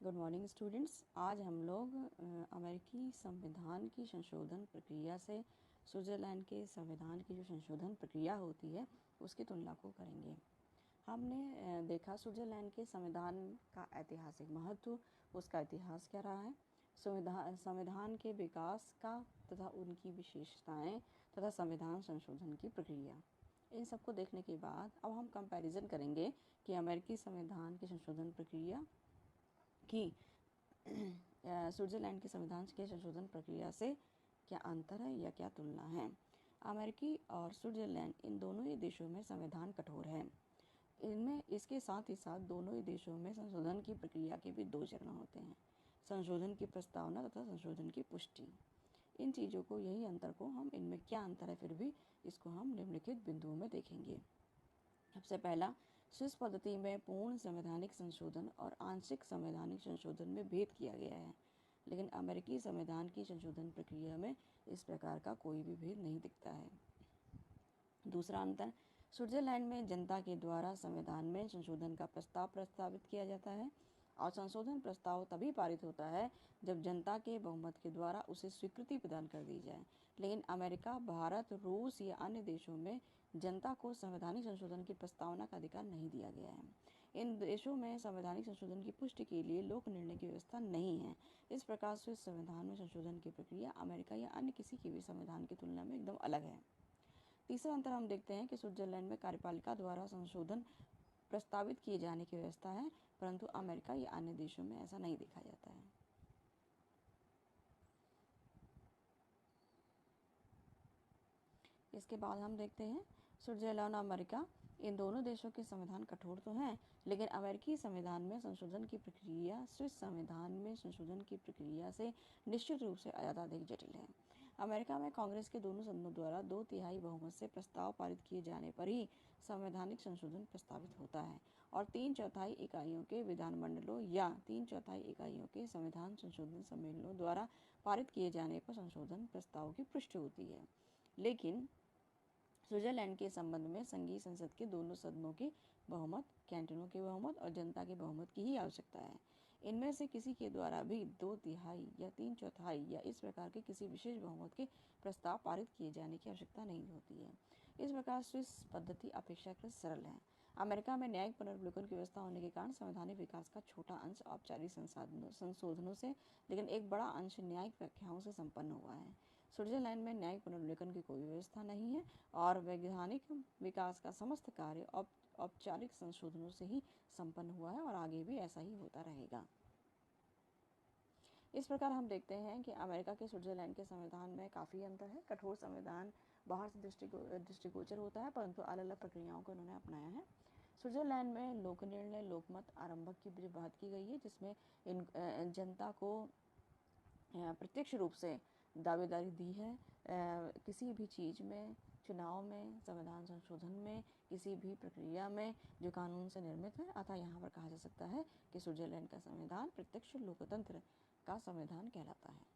Good morning students. आज हम लोग अमेरिकी संविधान की संशोधन प्रक्रिया से स्विट्ज़रलैंड के संविधान की जो संशोधन प्रक्रिया होती है उसकी तुलना को करेंगे। हमने देखा स्विट्ज़रलैंड के संविधान का ऐतिहासिक महत्व, उसका इतिहास क्या रहा है, संविधान के विकास का तथा उनकी विशेषताएं तथा संविधान संशोधन की प्रक्रिया। इन सबको देखने के बाद अब हम कंपैरिजन करेंगे कि अमेरिकी संविधान की संशोधन प्रक्रिया कि स्विट्ज़रलैंड के संविधान के संशोधन प्रक्रिया से क्या अंतर है या क्या तुलना है। अमेरिकी और स्विट्ज़रलैंड इन दोनों ही देशों में संविधान कठोर है। इनमें इसके साथ ही साथ दोनों ही देशों में संशोधन की प्रक्रिया के भी दो चरण होते हैं, संशोधन की प्रस्तावना तथा संशोधन की पुष्टि। इन चीज़ों को, यही अंतर को हम, इनमें क्या अंतर है फिर भी इसको हम निम्नलिखित बिंदुओं में देखेंगे। सबसे पहला, स्विस पद्धति में पूर्ण संवैधानिक संशोधन और आंशिक संवैधानिक संशोधन में भेद किया गया है, लेकिन अमेरिकी संविधान की संशोधन प्रक्रिया में इस प्रकार का कोई भी भेद नहीं दिखता है। दूसरा अंतर, स्विट्ज़रलैंड में जनता के द्वारा संविधान में संशोधन का प्रस्ताव प्रस्तावित किया जाता है और संशोधन प्रस्ताव तभी पारित होता है जब जनता के बहुमत के द्वारा उसे स्वीकृति प्रदान कर दी जाए। लेकिन अमेरिका, भारत, रूस या अन्य देशों में जनता को संवैधानिक संशोधन की प्रस्तावना का अधिकार नहीं दिया गया है। इन देशों में संवैधानिक संशोधन की पुष्टि के लिए लोक निर्णय की व्यवस्था नहीं है। इस प्रकार से संविधान में संशोधन की प्रक्रिया अमेरिका या अन्य किसी के भी संविधान की तुलना में एकदम अलग है। तीसरा अंतर हम देखते हैं कि स्विट्ज़रलैंड में कार्यपालिका द्वारा संशोधन प्रस्तावित किए जाने की व्यवस्था है, परंतु अमेरिका या अन्य देशों में ऐसा नहीं देखा जाता है। इसके बाद हम देखते हैं स्विट्ज़रलैंड और अमेरिका, इन दोनों देशों के संविधान कठोर तो हैं, लेकिन अमेरिकी संविधान में संशोधन की प्रक्रिया स्विस संविधान में संशोधन की प्रक्रिया से निश्चित रूप से ज़्यादा अधिक जटिल है। अमेरिका में कांग्रेस के दोनों सदनों द्वारा 2/3 बहुमत से प्रस्ताव पारित किए जाने पर ही संवैधानिक संशोधन प्रस्तावित होता है और 3/4 इकाइयों के विधानमंडलों या 3/4 इकाइयों के संविधान संशोधन सम्मेलनों द्वारा पारित किए जाने पर संशोधन प्रस्ताव की पुष्टि होती है। लेकिन स्विट्ज़रलैंड के संबंध में संघीय संसद के दोनों सदनों के बहुमत, कैंटनों के बहुमत और जनता के बहुमत की ही आवश्यकता है। इनमें से किसी के द्वारा भी 2/3 या 3/4 या इस प्रकार के किसी विशेष बहुमत के प्रस्ताव पारित किए जाने की आवश्यकता नहीं होती है। इस प्रकार स्विस पद्धति अपेक्षाकृत सरल है। अमेरिका में न्यायिक पुनर्विलोकन की व्यवस्था होने के कारण संवैधानिक विकास का छोटा अंश औपचारिक संशोधनों से, लेकिन एक बड़ा अंश न्यायिक व्याख्याओं से संपन्न हुआ है। स्विट्ज़रलैंड में न्यायिक पुनर्विलोकन की कोई व्यवस्था नहीं है और वैधानिक विकास का समस्त कार्य औपचारिक संशोधनों से ही संपन्न हुआ है और आगे भी ऐसा ही होता रहेगा। इस प्रकार हम देखते हैं कि अमेरिका के स्विट्ज़रलैंड के संविधान में काफ़ी अंतर है। कठोर संविधान बाहर से दृष्टिगोचर होता है, परंतु अलग अलग प्रक्रियाओं को उन्होंने अपनाया है। स्विट्ज़रलैंड में लोक निर्णय लोकमत आरंभक की बात की गई है, जिसमें इन जनता को प्रत्यक्ष रूप से दावेदारी दी है किसी भी चीज़ में, चुनाव में, संविधान संशोधन में, किसी भी प्रक्रिया में जो कानून से निर्मित है। अतः यहाँ पर कहा जा सकता है कि स्विट्ज़रलैंड का संविधान प्रत्यक्ष लोकतंत्र का संविधान कहलाता है।